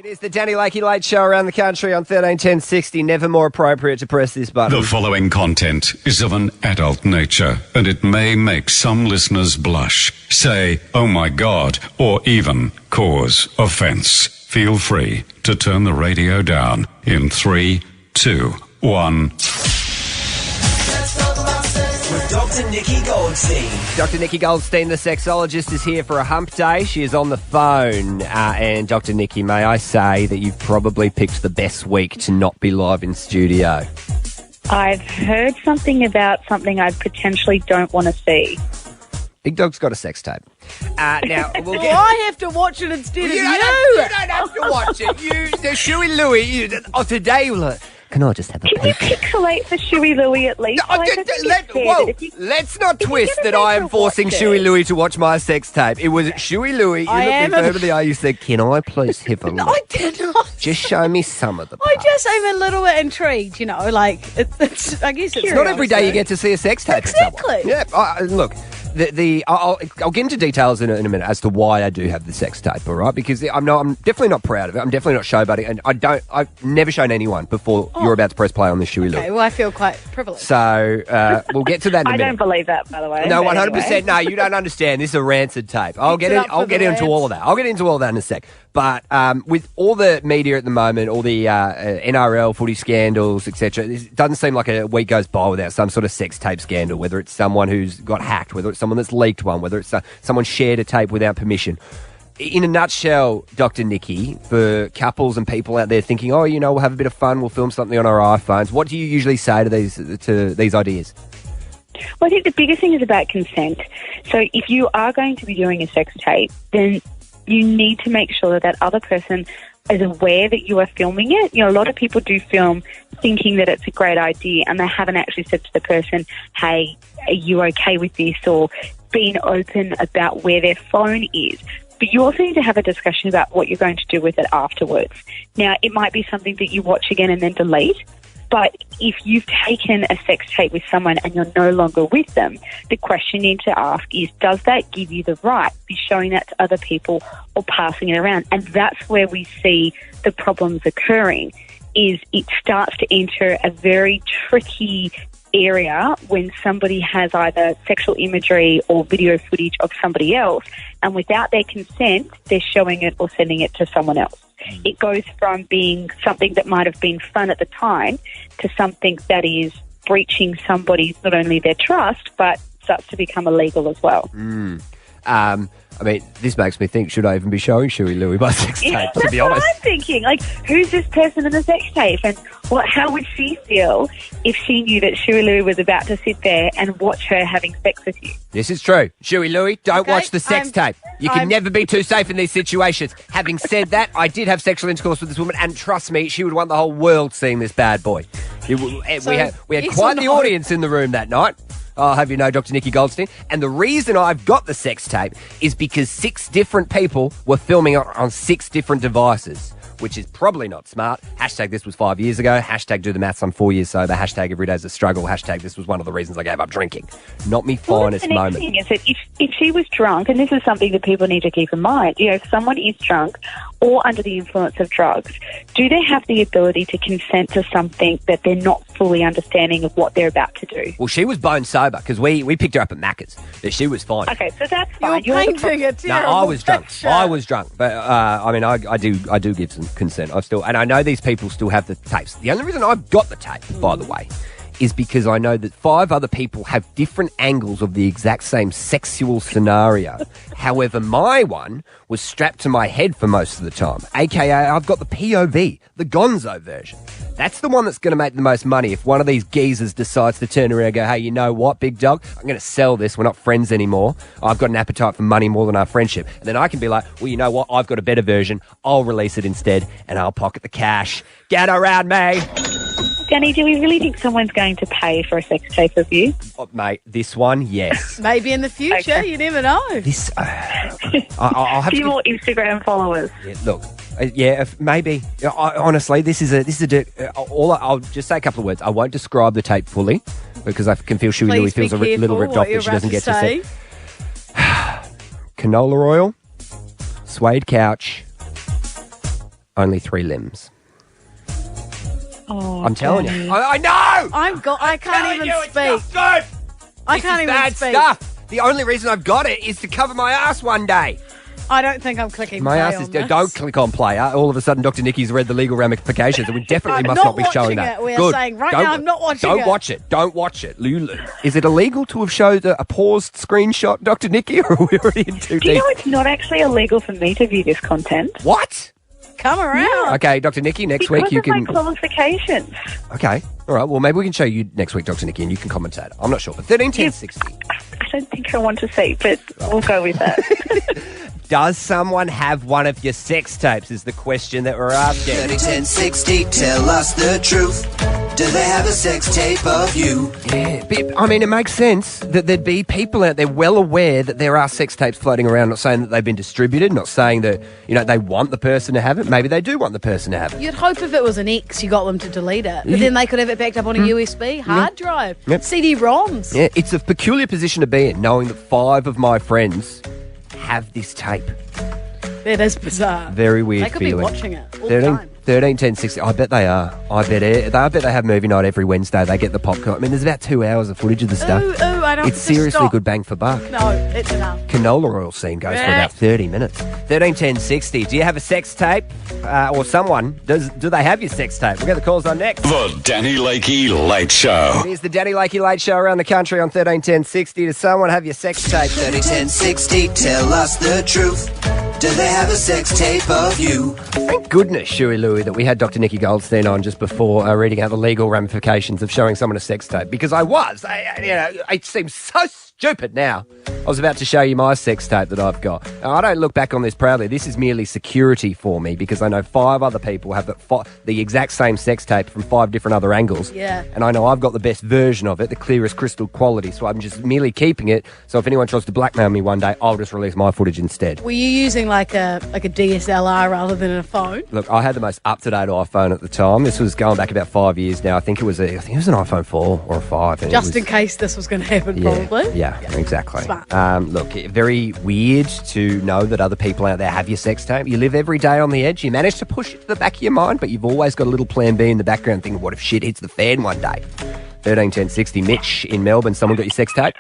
It is the Danny Lakey Late Show around the country on 131060. Never more appropriate to press this button. The following content is of an adult nature, and it may make some listeners blush, say, oh my God, or even cause offence. Feel free to turn the radio down in 3, 2, 1. With Dr. Nikki Goldstein. Dr. Nikki Goldstein, the sexologist, is here for a hump day. She is on the phone. And Dr. Nikki, may I say that you've probably picked the best week to not be live in studio. I've heard something about something I potentially don't want to see. Big Dog's got a sex tape. Now we'll get. I have to watch it instead of you. You don't have to watch it. The Shuey Louie. Today you'll. Can I just have a Can you peek? pixelate the Shuey Louie at least? Let's not twist that I am forcing Shuey Louie to watch my sex tape. It was Shuey Louie. You looked me over the eye. You said, "Can I please have a look?" I did not. Just show me some of the I parts. just am a little bit intrigued, you know, like, it's I guess it's Not every day you get to see a sex tape. Exactly. Of someone. Yeah, look. I'll get into details in a minute as to why I do have the sex tape, all right? Because I'm definitely not proud of it. I'm definitely not showboating, and I've never shown anyone before you're about to press play on this Shuey Louie. Okay, well, I feel quite privileged. So we'll get to that in a minute. I don't believe that, by the way. No, 100%. Anyway. No, you don't understand. This is a rancid tape. I'll get into all of that. I'll get into all of that in a sec. But with all the media at the moment, all the NRL footy scandals, etc., it doesn't seem like a week goes by without some sort of sex tape scandal, whether it's someone who's got hacked, whether it's someone that's leaked one, whether it's someone shared a tape without permission. In a nutshell, Dr. Nikki, for couples and people out there thinking, oh, you know, we'll have a bit of fun, we'll film something on our iPhones, what do you usually say to these ideas? Well, I think the biggest thing is about consent. So if you are going to be doing a sex tape, then you need to make sure that that other person is aware that you are filming it. You know, a lot of people do film thinking that it's a great idea and they haven't actually said to the person, hey, are you okay with this? Or being open about where their phone is. But you also need to have a discussion about what you're going to do with it afterwards. Now, it might be something that you watch again and then delete. But if you've taken a sex tape with someone and you're no longer with them, the question you need to ask is, does that give you the right to be showing that to other people or passing it around? And that's where we see the problems occurring, is it starts to enter a very tricky area when somebody has either sexual imagery or video footage of somebody else, and without their consent, they're showing it or sending it to someone else. It goes from being something that might have been fun at the time to something that is breaching somebody's, not only their trust, but starts to become illegal as well. I mean, this makes me think, should I even be showing Shuey Louie my sex tape, to be honest? That's what I'm thinking. Like, who's this person in the sex tape? And how would she feel if she knew that Shuey Louie was about to sit there and watch her having sex with you? This is true. Shuey Louie, don't watch the sex tape. You can never be too safe in these situations. Having said that, I did have sexual intercourse with this woman, and trust me, she would want the whole world seeing this bad boy. We had quite the audience in the room that night. I'll have you know, Dr. Nikki Goldstein. And the reason I've got the sex tape is because 6 different people were filming it on 6 different devices, which is probably not smart. Hashtag this was 5 years ago. Hashtag do the maths, I'm 4 years sober. Hashtag every day's a struggle. Hashtag this was one of the reasons I gave up drinking. Not me finest moment. The thing is that if she was drunk, and this is something that people need to keep in mind, you know, if someone is drunk or under the influence of drugs, do they have the ability to consent to something that they're not fully understanding of what they're about to do? Well, she was bone sober because we picked her up at Macca's. She was fine. Okay, so that's fine. You're painting a terrible No, I was drunk. picture. I was drunk, but I mean, I do give some consent. And I know these people still have the tapes. The only reason I've got the tape, by the way, is because I know that 5 other people have different angles of the exact same sexual scenario. However, my one was strapped to my head for most of the time, aka I've got the POV, the gonzo version. That's the one that's going to make the most money if one of these geezers decides to turn around and go, hey, you know what, big dog? I'm going to sell this. We're not friends anymore. I've got an appetite for money more than our friendship. And then I can be like, well, you know what? I've got a better version. I'll release it instead and I'll pocket the cash. Get around me. Danny, do we really think someone's going to pay for a sex tape of you? Oh, mate, this one, yes. Maybe in the future, you never know. This, I'll have A few to... more Instagram followers. Yeah, look, maybe. Honestly, this is a. I'll just say a couple of words. I won't describe the tape fully because I can feel Shuey Louie feels a little ripped off that she doesn't get to see. Canola oil, suede couch, only 3 limbs. Oh, I'm telling Danny. you. I know! I can't even speak. Good. I can't even Bad speak. stuff. The only reason I've got it is to cover my ass one day. I don't think I'm clicking My play ass on is this. Don't click on play. All of a sudden, Dr. Nikki's read the legal ramifications, and we definitely I'm must not not be showing watching that. it. We're Good. saying right now I'm not watching Don't it. watch it. Don't watch it. Lulu. Is it illegal to have showed a paused screenshot, Dr. Nikki, or are we already in too Do you deep? know it's not actually illegal for me to view this content? What? Come around. Okay, Dr. Nikki, next Because week you of my can. qualifications. Okay. All right. Well, maybe we can show you next week, Dr. Nikki, and you can commentate. I'm not sure. But 13, 10, 60. I don't think I want to see, but we'll go with that. Does someone have one of your sex tapes is the question that we're asking. 30, 10, 60, tell us the truth. Do they have a sex tape of you? Yeah, but, I mean, it makes sense that there'd be people out there well aware that there are sex tapes floating around, not saying that they've been distributed, not saying that, they want the person to have it. Maybe they do want the person to have it. You'd hope if it was an ex, you got them to delete it. But then they could have it backed up on a USB, hard drive, Yep. CD-ROMs. Yeah, it's a peculiar position to be in, knowing that 5 of my friends have this tape. That is bizarre. Very weird They could feeling. be watching it all the 13, time. 13, 10, 60. I bet they are. I bet they have movie night every Wednesday. They get the popcorn. I mean, there's about 2 hours of footage of the stuff. Ooh, I don't It's seriously good bang for buck. No, it's enough. Canola oil scene goes for about 30 minutes. 13, 10, 60. Do you have a sex tape? Or someone? Do they have your sex tape? We'll get the calls on next. The Danny Lakey Late Show. It is the Danny Lakey Late Show around the country on 13, 10, 60. Does someone have your sex tape? 30, 10, 60, tell us the truth. Do they have a sex tape of you? Thank goodness, Shuey Louie, that we had Dr. Nikki Goldstein on just before reading out the legal ramifications of showing someone a sex tape. Because it seems so stupid now. I was about to show you my sex tape that I've got. Now, I don't look back on this proudly. This is merely security for me because I know 5 other people have the exact same sex tape from 5 different other angles. Yeah. And I know I've got the best version of it, the clearest crystal quality. So I'm just merely keeping it. So if anyone tries to blackmail me one day, I'll just release my footage instead. Were you using like a DSLR rather than a phone? Look, I had the most up-to-date iPhone at the time. This was going back about 5 years now. I think it was an iPhone 4 or a 5. And Just in case this was going to happen, probably. Yeah, exactly. Smart. Look, very weird to know that other people out there have your sex tape. You live every day on the edge. You manage to push it to the back of your mind, but you've always got a little plan B in the background thinking, what if shit hits the fan one day? 13, 10, 60. Mitch in Melbourne. Someone got your sex tape?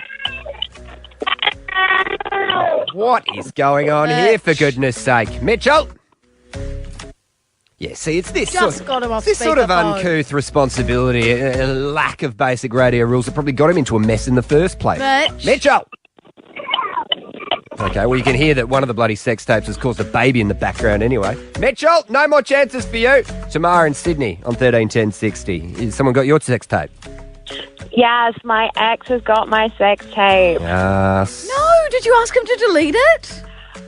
What is going on here, for goodness sake? Mitchell! Yeah, see, it's this Just got him off this sort of speakerphone. uncouth responsibility, a lack of basic radio rules that probably got him into a mess in the first place. Mitch. Mitchell! Okay, well, you can hear that one of the bloody sex tapes has caused a baby in the background anyway. Mitchell, no more chances for you. Tamara in Sydney on 13, 10, 60. Has someone got your sex tape? Yes, my ex has got my sex tape. Yes. No, did you ask him to delete it?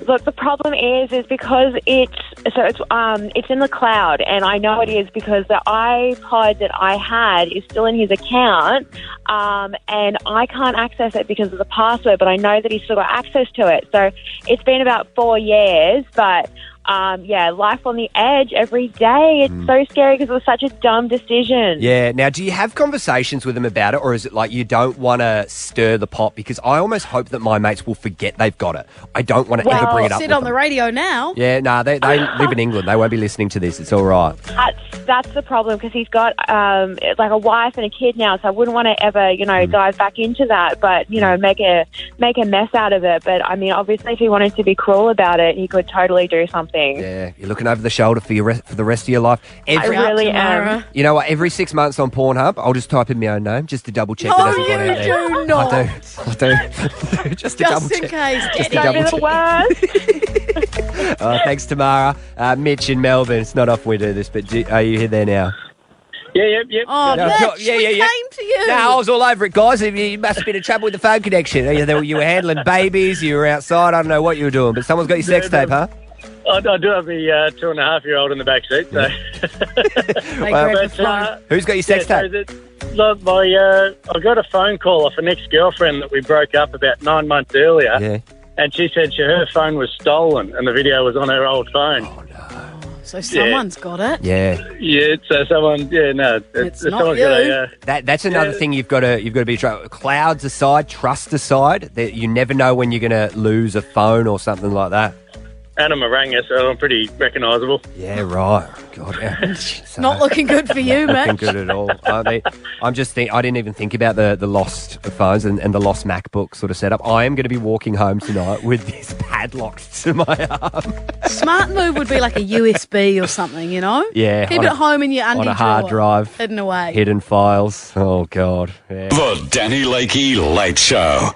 Look, the problem is because it's in the cloud, and I know it is because the iPod that I had is still in his account, and I can't access it because of the password, but I know that he's still got access to it. So it's been about 4 years, but life on the edge every day. It's so scary because it was such a dumb decision. Yeah. Now, do you have conversations with them about it, or is it like you don't want to stir the pot? Because I almost hope that my mates will forget they've got it. I don't want to ever bring it up Sit with on them. the radio now. Yeah, no, they live in England. They won't be listening to this. It's all right. That's the problem because he's got like a wife and a kid now, so I wouldn't want to ever dive back into that, but make a mess out of it. But I mean, obviously, if he wanted to be cruel about it, he could totally do something. Yeah, you're looking over the shoulder for the rest of your life. I really am. You know what? Every 6 months on Pornhub, I'll just type in my own name just to double check No, that hasn't you got out there. do not. I do. Just to double Just in check. case. Just to Get double it. The worst. Thanks, Tamara. Mitch in Melbourne. It's not often we do this, but are you here there now? Yep. Oh, No, Mitch, yeah, we yeah, yeah. came to you. No, I was all over it, guys. You must have been in trouble with the phone connection. You were handling babies, you were outside, I don't know what you were doing, but someone's got your sex tape, huh? I do have the 2.5-year-old in the back seat. So. They grabbed the phone. Who's got your sex tape? Look, I got a phone call off an ex-girlfriend that we broke up about 9 months earlier. Yeah. And she said her phone was stolen and the video was on her old phone. So someone's got it. Yeah. Yeah, so someone, It's not someone's you. got a, That's another thing you've got to be trying. Clouds aside, trust aside, that you never know when you're going to lose a phone or something like that. Anna Maranga, so I'm pretty recognisable. Yeah, right. God, yeah. So, Not looking good for you, not looking mate. good at all. I mean, I didn't even think about the lost phones and the lost MacBook sort of setup. I am going to be walking home tonight with this padlocked to my arm. Smart move would be like a USB or something, you know? Yeah. Keep on it a- at home in your undie on a hard drawer, drive. hidden away. Hidden files. Oh, God. Yeah. The Danny Lakey Late Show.